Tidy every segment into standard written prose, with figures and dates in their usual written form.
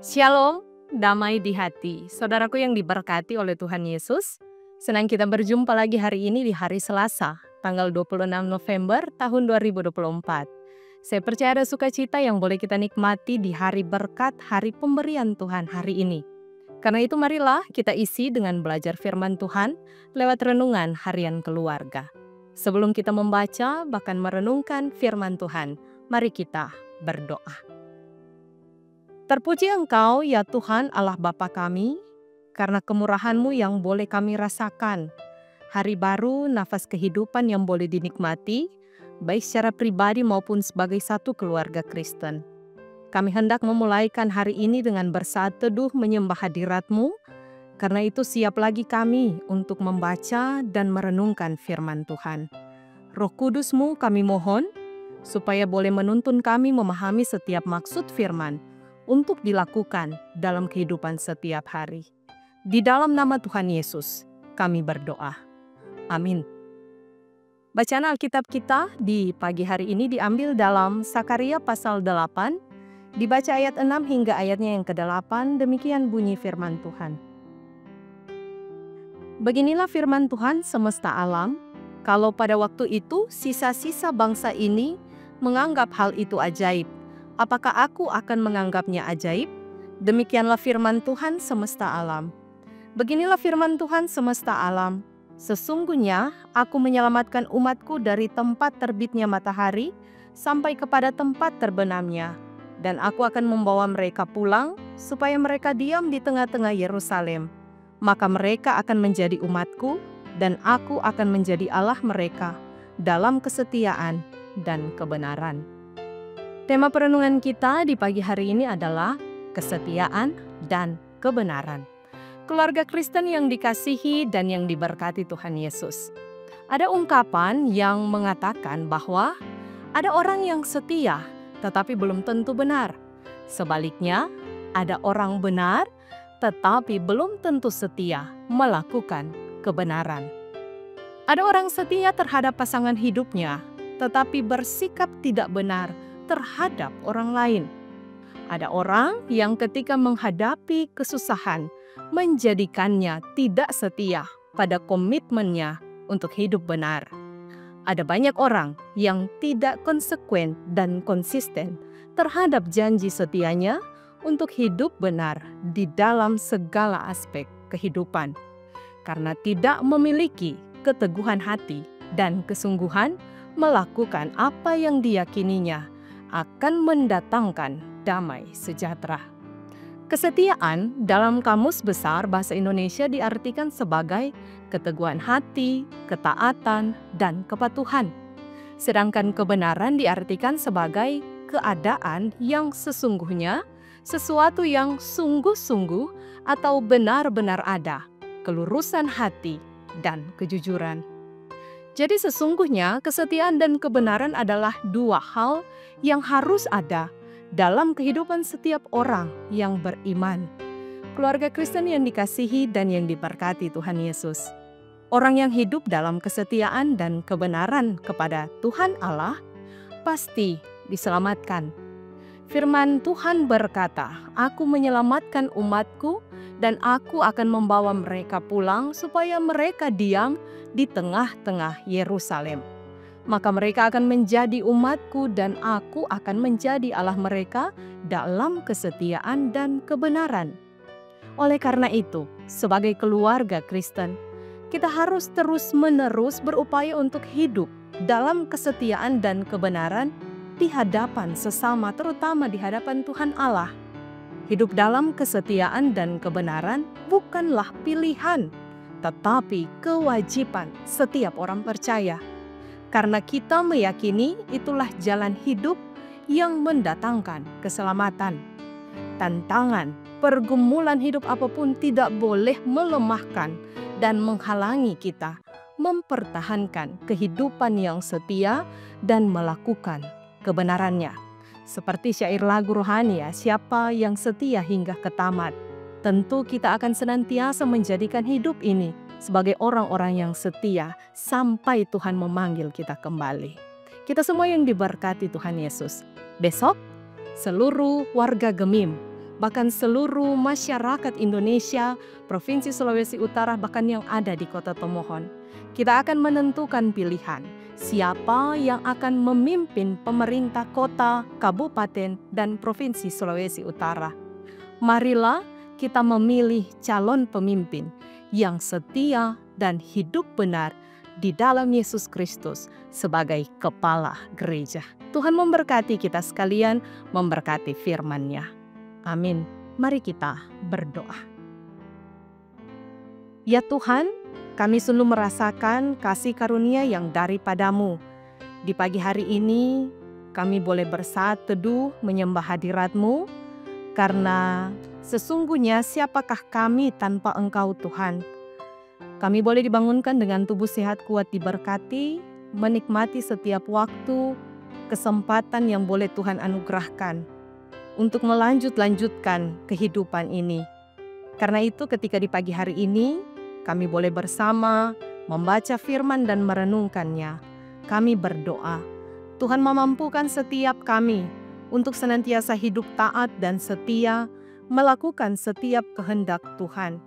Shalom, damai di hati. Saudaraku yang diberkati oleh Tuhan Yesus, senang kita berjumpa lagi hari ini di hari Selasa, tanggal 26 November tahun 2024. Saya percaya ada sukacita yang boleh kita nikmati di hari berkat, hari pemberian Tuhan hari ini. Karena itu marilah kita isi dengan belajar firman Tuhan lewat renungan harian keluarga. Sebelum kita membaca bahkan merenungkan firman Tuhan, mari kita berdoa. Terpuji Engkau ya Tuhan Allah Bapa kami, karena kemurahan-Mu yang boleh kami rasakan. Hari baru, nafas kehidupan yang boleh dinikmati, baik secara pribadi maupun sebagai satu keluarga Kristen. Kami hendak memulaikan hari ini dengan bersaat teduh menyembah hadirat-Mu, karena itu siap lagi kami untuk membaca dan merenungkan firman Tuhan. Roh Kudus-Mu kami mohon, supaya boleh menuntun kami memahami setiap maksud firman, untuk dilakukan dalam kehidupan setiap hari. Di dalam nama Tuhan Yesus, kami berdoa. Amin. Bacaan Alkitab kita di pagi hari ini diambil dalam Sakaria pasal 8, dibaca ayat 6 hingga ayatnya yang ke-8, demikian bunyi firman Tuhan. Beginilah firman Tuhan semesta alam, kalau pada waktu itu sisa-sisa bangsa ini menganggap hal itu ajaib, apakah aku akan menganggapnya ajaib? Demikianlah firman Tuhan semesta alam. Beginilah firman Tuhan semesta alam. Sesungguhnya aku menyelamatkan umatku dari tempat terbitnya matahari sampai kepada tempat terbenamnya. Dan aku akan membawa mereka pulang supaya mereka diam di tengah-tengah Yerusalem. Maka mereka akan menjadi umatku dan aku akan menjadi Allah mereka dalam kesetiaan dan kebenaran. Tema perenungan kita di pagi hari ini adalah kesetiaan dan kebenaran. Keluarga Kristen yang dikasihi dan yang diberkati Tuhan Yesus. Ada ungkapan yang mengatakan bahwa ada orang yang setia tetapi belum tentu benar. Sebaliknya, ada orang benar tetapi belum tentu setia melakukan kebenaran. Ada orang setia terhadap pasangan hidupnya tetapi bersikap tidak benar terhadap orang lain. Ada orang yang ketika menghadapi kesusahan menjadikannya tidak setia pada komitmennya untuk hidup benar. Ada banyak orang yang tidak konsekuen dan konsisten terhadap janji setianya untuk hidup benar di dalam segala aspek kehidupan. Karena tidak memiliki keteguhan hati dan kesungguhan melakukan apa yang diyakininya akan mendatangkan damai sejahtera. Kesetiaan dalam Kamus Besar Bahasa Indonesia diartikan sebagai keteguhan hati, ketaatan, dan kepatuhan. Sedangkan kebenaran diartikan sebagai keadaan yang sesungguhnya, sesuatu yang sungguh-sungguh atau benar-benar ada, kelurusan hati, dan kejujuran. Jadi sesungguhnya kesetiaan dan kebenaran adalah dua hal yang harus ada dalam kehidupan setiap orang yang beriman. Keluarga Kristen yang dikasihi dan yang diberkati Tuhan Yesus. Orang yang hidup dalam kesetiaan dan kebenaran kepada Tuhan Allah pasti diselamatkan. Firman Tuhan berkata, "Aku menyelamatkan umatku dan aku akan membawa mereka pulang supaya mereka diam di tengah-tengah Yerusalem. Maka mereka akan menjadi umatku dan aku akan menjadi Allah mereka dalam kesetiaan dan kebenaran." Oleh karena itu, sebagai keluarga Kristen, kita harus terus-menerus berupaya untuk hidup dalam kesetiaan dan kebenaran di hadapan sesama, terutama di hadapan Tuhan Allah. Hidup dalam kesetiaan dan kebenaran bukanlah pilihan, tetapi kewajiban setiap orang percaya. Karena kita meyakini itulah jalan hidup yang mendatangkan keselamatan. Tantangan, pergumulan hidup apapun tidak boleh melemahkan dan menghalangi kita mempertahankan kehidupan yang setia dan melakukan kebenarannya. Seperti syair lagu rohani, siapa yang setia hingga ke tamat. Tentu kita akan senantiasa menjadikan hidup ini sebagai orang-orang yang setia sampai Tuhan memanggil kita kembali. Kita semua yang diberkati Tuhan Yesus. Besok, seluruh warga Gemim bahkan seluruh masyarakat Indonesia, Provinsi Sulawesi Utara, bahkan yang ada di Kota Tomohon. Kita akan menentukan pilihan siapa yang akan memimpin pemerintah kota, kabupaten, dan Provinsi Sulawesi Utara. Marilah kita memilih calon pemimpin yang setia dan hidup benar di dalam Yesus Kristus sebagai kepala gereja. Tuhan memberkati kita sekalian, memberkati firman-Nya. Amin. Mari kita berdoa. Ya Tuhan, kami sungguh merasakan kasih karunia yang daripada-Mu. Di pagi hari ini, kami boleh bersaat teduh menyembah hadirat-Mu, karena sesungguhnya siapakah kami tanpa Engkau Tuhan? Kami boleh dibangunkan dengan tubuh sehat kuat diberkati, menikmati setiap waktu, kesempatan yang boleh Tuhan anugerahkan untuk melanjutkan kehidupan ini. Karena itu ketika di pagi hari ini, kami boleh bersama membaca firman dan merenungkannya. Kami berdoa, Tuhan memampukan setiap kami untuk senantiasa hidup taat dan setia, melakukan setiap kehendak Tuhan.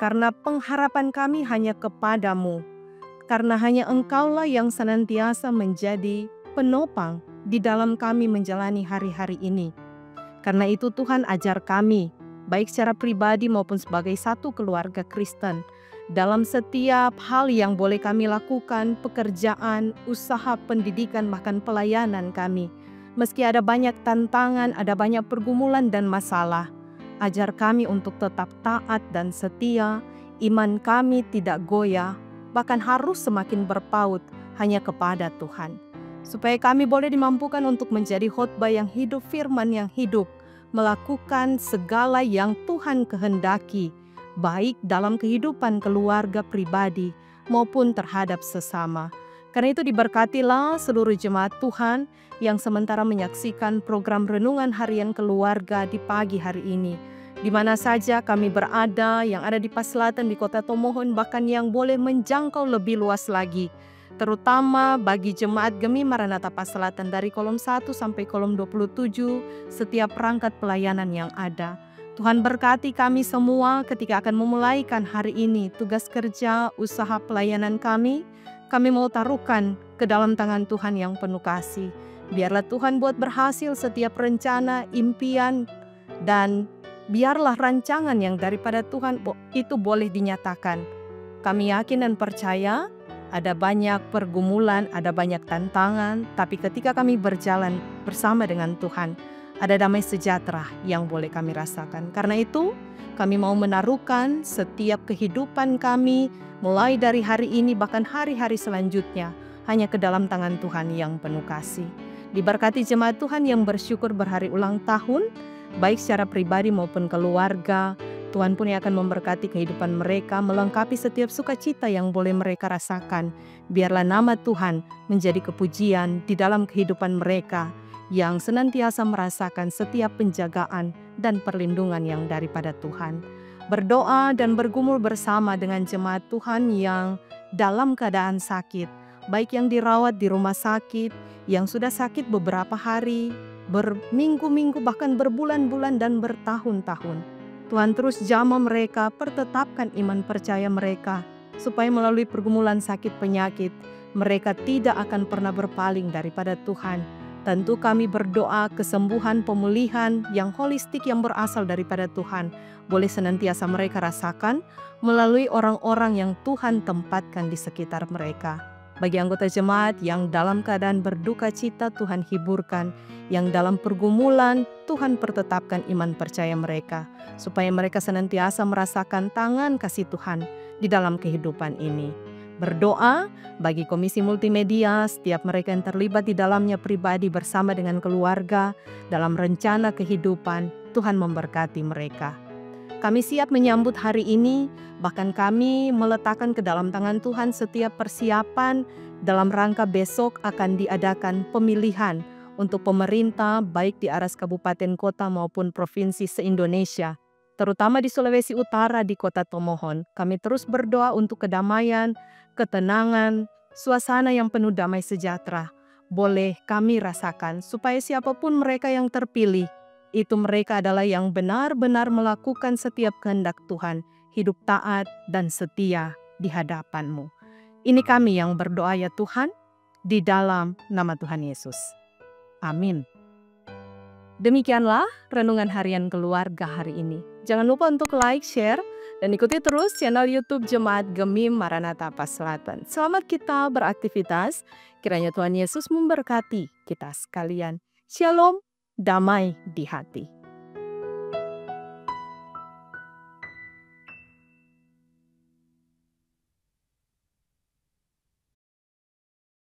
Karena pengharapan kami hanya kepadamu, karena hanya Engkaulah yang senantiasa menjadi penopang di dalam kami menjalani hari-hari ini. Karena itu Tuhan ajar kami, baik secara pribadi maupun sebagai satu keluarga Kristen, dalam setiap hal yang boleh kami lakukan, pekerjaan, usaha, pendidikan, bahkan pelayanan kami. Meski ada banyak tantangan, ada banyak pergumulan dan masalah, ajar kami untuk tetap taat dan setia, iman kami tidak goyah, bahkan harus semakin berpaut hanya kepada Tuhan. Supaya kami boleh dimampukan untuk menjadi khotbah yang hidup, firman yang hidup, melakukan segala yang Tuhan kehendaki, baik dalam kehidupan keluarga pribadi maupun terhadap sesama. Karena itu diberkatilah seluruh jemaat Tuhan yang sementara menyaksikan program Renungan Harian Keluarga di pagi hari ini. Di mana saja kami berada, yang ada di Paselatan, di Kota Tomohon, bahkan yang boleh menjangkau lebih luas lagi. Terutama bagi jemaat Gemi Maranatha Paselatan dari kolom 1 sampai kolom 27, setiap perangkat pelayanan yang ada. Tuhan berkati kami semua ketika akan memulaikan hari ini tugas kerja, usaha pelayanan kami. Kami mau taruhkan ke dalam tangan Tuhan yang penuh kasih. Biarlah Tuhan buat berhasil setiap rencana, impian, dan biarlah rancangan yang daripada Tuhan itu boleh dinyatakan. Kami yakin dan percaya ada banyak pergumulan, ada banyak tantangan, tapi ketika kami berjalan bersama dengan Tuhan, ada damai sejahtera yang boleh kami rasakan. Karena itu, kami mau menaruhkan setiap kehidupan kami, mulai dari hari ini bahkan hari-hari selanjutnya, hanya ke dalam tangan Tuhan yang penuh kasih. Diberkati jemaat Tuhan yang bersyukur berhari ulang tahun, baik secara pribadi maupun keluarga. Tuhan pun yang akan memberkati kehidupan mereka, melengkapi setiap sukacita yang boleh mereka rasakan. Biarlah nama Tuhan menjadi kepujian di dalam kehidupan mereka, yang senantiasa merasakan setiap penjagaan dan perlindungan yang daripada Tuhan. Berdoa dan bergumul bersama dengan jemaat Tuhan yang dalam keadaan sakit, baik yang dirawat di rumah sakit, yang sudah sakit beberapa hari, berminggu-minggu, bahkan berbulan-bulan dan bertahun-tahun. Tuhan terus jamah mereka, pertetapkan iman percaya mereka, supaya melalui pergumulan sakit penyakit, mereka tidak akan pernah berpaling daripada Tuhan. Tentu kami berdoa kesembuhan, pemulihan yang holistik yang berasal daripada Tuhan, boleh senantiasa mereka rasakan melalui orang-orang yang Tuhan tempatkan di sekitar mereka. Bagi anggota jemaat yang dalam keadaan berduka cita, Tuhan hiburkan. Yang dalam pergumulan, Tuhan pertetapkan iman percaya mereka, supaya mereka senantiasa merasakan tangan kasih Tuhan di dalam kehidupan ini. Berdoa bagi Komisi Multimedia, setiap mereka yang terlibat di dalamnya pribadi bersama dengan keluarga, dalam rencana kehidupan, Tuhan memberkati mereka. Kami siap menyambut hari ini, bahkan kami meletakkan ke dalam tangan Tuhan setiap persiapan dalam rangka besok akan diadakan pemilihan untuk pemerintah baik di aras kabupaten kota maupun provinsi se-Indonesia. Terutama di Sulawesi Utara di Kota Tomohon, kami terus berdoa untuk kedamaian, ketenangan, suasana yang penuh damai sejahtera. Boleh kami rasakan supaya siapapun mereka yang terpilih, itu mereka adalah yang benar-benar melakukan setiap kehendak Tuhan, hidup taat dan setia di hadapan-Mu. Ini kami yang berdoa ya Tuhan, di dalam nama Tuhan Yesus. Amin. Demikianlah renungan harian keluarga hari ini. Jangan lupa untuk like, share, dan ikuti terus channel YouTube Jemaat Gemim Maranatha Pas Selatan. Selamat kita beraktivitas. Kiranya Tuhan Yesus memberkati kita sekalian. Shalom, damai di hati.